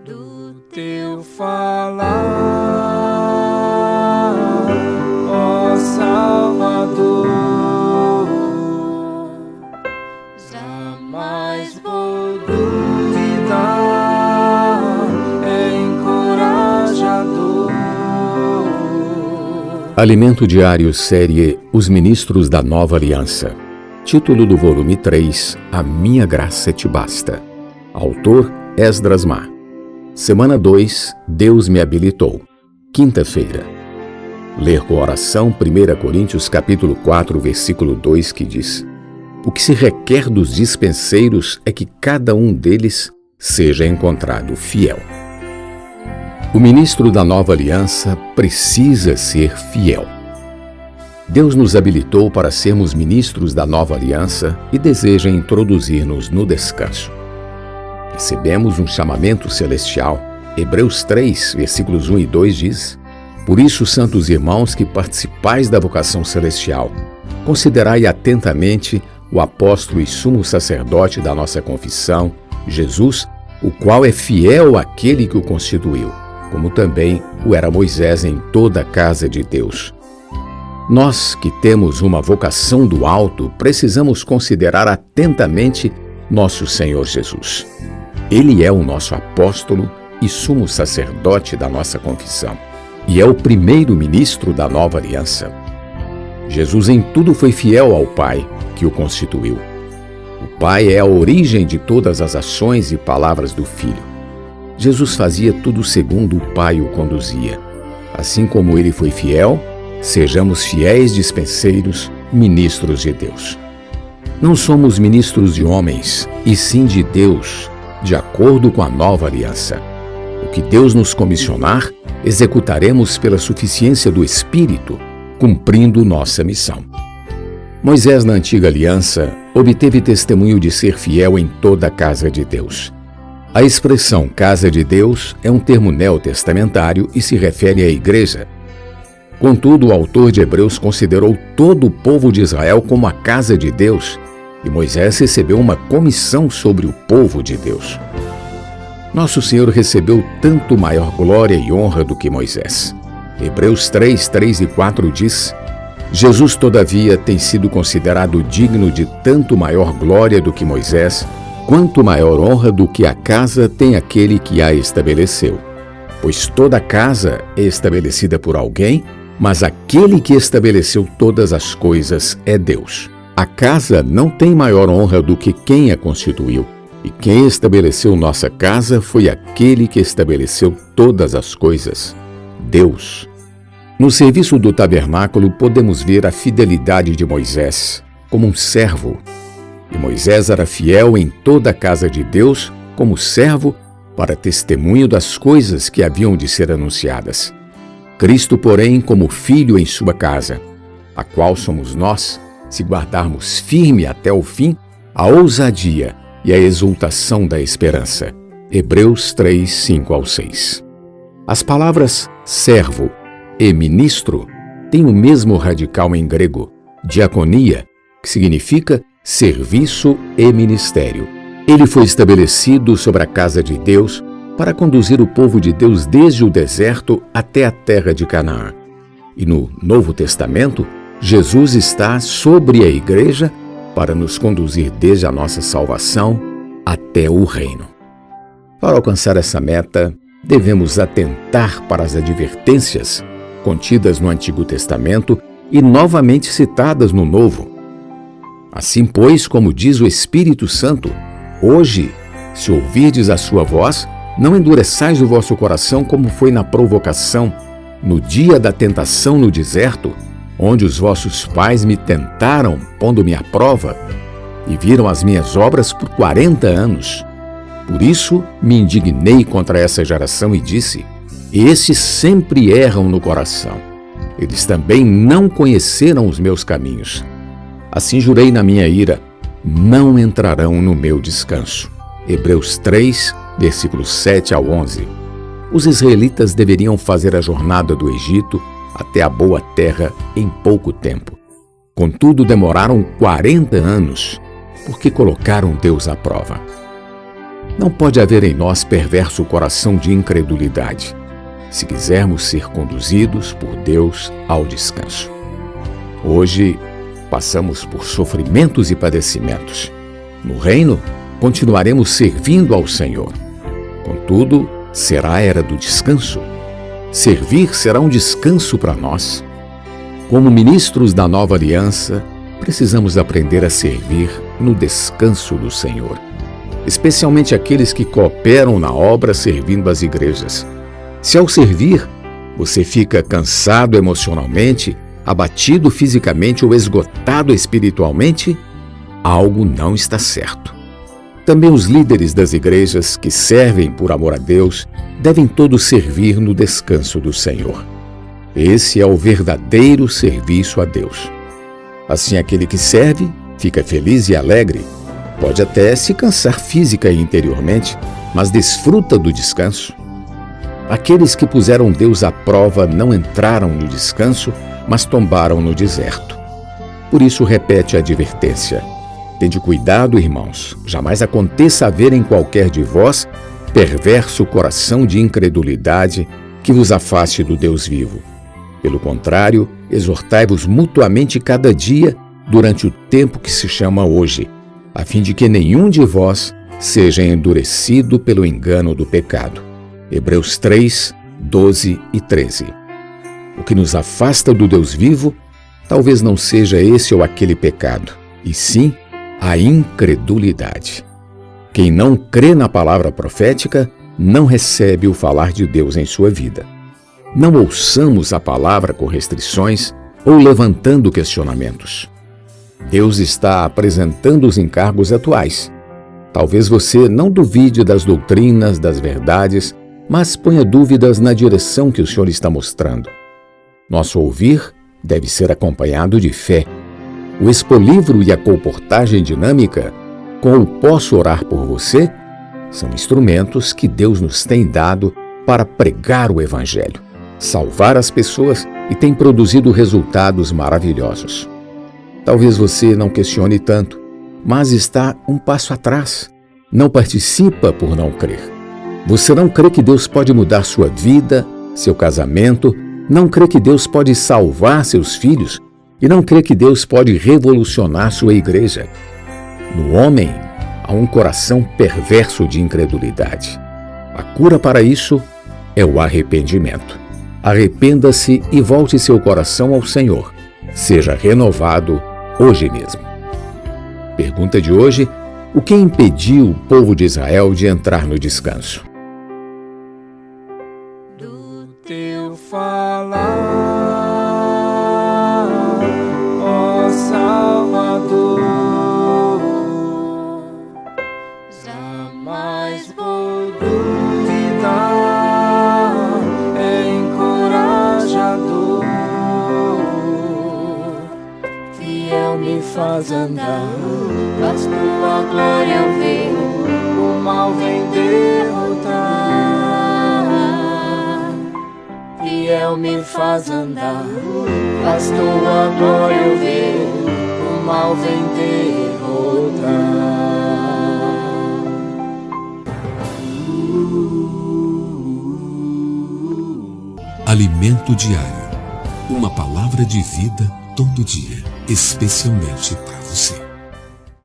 Do teu falar, ó Salvador, jamais vou duvidar, é encorajador. Alimento Diário, série Os Ministros da Nova Aliança. Título do volume 3, A Minha Graça Te Basta. Autor, Esdras Mar. Semana 2, Deus me habilitou. Quinta-feira. Ler com oração 1 Coríntios capítulo 4, versículo 2, que diz: O que se requer dos dispenseiros é que cada um deles seja encontrado fiel. O ministro da nova aliança precisa ser fiel. Deus nos habilitou para sermos ministros da nova aliança e deseja introduzir-nos no descanso. Recebemos um chamamento celestial. Hebreus 3, versículos 1 e 2 diz: Por isso, santos irmãos que participais da vocação celestial, considerai atentamente o apóstolo e sumo sacerdote da nossa confissão, Jesus, o qual é fiel àquele que o constituiu, como também o era Moisés em toda a casa de Deus. Nós que temos uma vocação do alto, precisamos considerar atentamente nosso Senhor Jesus. Ele é o nosso apóstolo e sumo sacerdote da nossa confissão, e é o primeiro ministro da nova aliança. Jesus em tudo foi fiel ao Pai, que o constituiu. O Pai é a origem de todas as ações e palavras do Filho. Jesus fazia tudo segundo o Pai o conduzia. Assim como ele foi fiel, sejamos fiéis dispenseiros, ministros de Deus. Não somos ministros de homens, e sim de Deus, de acordo com a nova aliança. O que Deus nos comissionar, executaremos pela suficiência do Espírito, cumprindo nossa missão. Moisés, na antiga aliança, obteve testemunho de ser fiel em toda a casa de Deus. A expressão casa de Deus é um termo neotestamentário e se refere à igreja. Contudo, o autor de Hebreus considerou todo o povo de Israel como a casa de Deus, e Moisés recebeu uma comissão sobre o povo de Deus. Nosso Senhor recebeu tanto maior glória e honra do que Moisés. Hebreus 3, 3 e 4 diz: Jesus, todavia, tem sido considerado digno de tanto maior glória do que Moisés, quanto maior honra do que a casa tem aquele que a estabeleceu. Pois toda casa é estabelecida por alguém, mas aquele que estabeleceu todas as coisas é Deus. A casa não tem maior honra do que quem a constituiu, e quem estabeleceu nossa casa foi aquele que estabeleceu todas as coisas, Deus. No serviço do tabernáculo podemos ver a fidelidade de Moisés como um servo. E Moisés era fiel em toda a casa de Deus como servo para testemunho das coisas que haviam de ser anunciadas. Cristo, porém, como filho em sua casa, a qual somos nós, se guardarmos firme até o fim a ousadia e a exultação da esperança. Hebreus 3, 5 ao 6. As palavras servo e ministro têm o mesmo radical em grego, diaconia, que significa serviço e ministério. Ele foi estabelecido sobre a casa de Deus para conduzir o povo de Deus desde o deserto até a terra de Canaã. E no Novo Testamento, Jesus está sobre a igreja para nos conduzir desde a nossa salvação até o reino. Para alcançar essa meta, devemos atentar para as advertências contidas no Antigo Testamento e novamente citadas no Novo. Assim, pois, como diz o Espírito Santo, hoje, se ouvirdes a sua voz, não endureçais o vosso coração como foi na provocação, no dia da tentação no deserto, onde os vossos pais me tentaram, pondo-me à prova, e viram as minhas obras por 40 anos. Por isso me indignei contra essa geração e disse: estes sempre erram no coração. Eles também não conheceram os meus caminhos. Assim jurei na minha ira: não entrarão no meu descanso. Hebreus 3, versículos 7 ao 11. os israelitas deveriam fazer a jornada do Egito até a boa terra em pouco tempo. Contudo, demoraram 40 anos, porque colocaram Deus à prova. Não pode haver em nós perverso coração de incredulidade, se quisermos ser conduzidos por Deus ao descanso. Hoje, passamos por sofrimentos e padecimentos. No reino, continuaremos servindo ao Senhor. Contudo, será a era do descanso. Servir será um descanso para nós. Como ministros da nova aliança, precisamos aprender a servir no descanso do Senhor, especialmente aqueles que cooperam na obra servindo as igrejas. Se ao servir, você fica cansado emocionalmente, abatido fisicamente ou esgotado espiritualmente, algo não está certo. Também os líderes das igrejas que servem por amor a Deus devem todos servir no descanso do Senhor. Esse é o verdadeiro serviço a Deus. Assim, aquele que serve fica feliz e alegre, pode até se cansar física e interiormente, mas desfruta do descanso. Aqueles que puseram Deus à prova não entraram no descanso, mas tombaram no deserto. Por isso, repete a advertência: tende cuidado, irmãos, jamais aconteça haver em qualquer de vós perverso coração de incredulidade que vos afaste do Deus vivo. Pelo contrário, exortai-vos mutuamente cada dia durante o tempo que se chama hoje, a fim de que nenhum de vós seja endurecido pelo engano do pecado. Hebreus 3, 12 e 13. O que nos afasta do Deus vivo talvez não seja esse ou aquele pecado, e sim a incredulidade. Quem não crê na palavra profética não recebe o falar de Deus em sua vida. Não ouçamos a palavra com restrições ou levantando questionamentos. Deus está apresentando os encargos atuais. Talvez você não duvide das doutrinas, das verdades, mas ponha dúvidas na direção que o Senhor está mostrando. Nosso ouvir deve ser acompanhado de fé. O expolívulo e a colportagem dinâmica, com o Posso Orar por Você, são instrumentos que Deus nos tem dado para pregar o Evangelho, salvar as pessoas e tem produzido resultados maravilhosos. Talvez você não questione tanto, mas está um passo atrás. Não participa por não crer. Você não crê que Deus pode mudar sua vida, seu casamento, não crê que Deus pode salvar seus filhos e não crê que Deus pode revolucionar sua igreja. No homem, há um coração perverso de incredulidade. A cura para isso é o arrependimento. Arrependa-se e volte seu coração ao Senhor. Seja renovado hoje mesmo. Pergunta de hoje: o que impediu o povo de Israel de entrar no descanso? Do teu falar, ó Salvador, jamais vou duvidar, é encorajador, fiel me faz andar, faz tua glória eu ver, o mal vem derrotar. Fiel me faz andar, faz tua glória eu ver, o mal vem derrotar. Alimento diário. Uma palavra de vida todo dia, especialmente para você.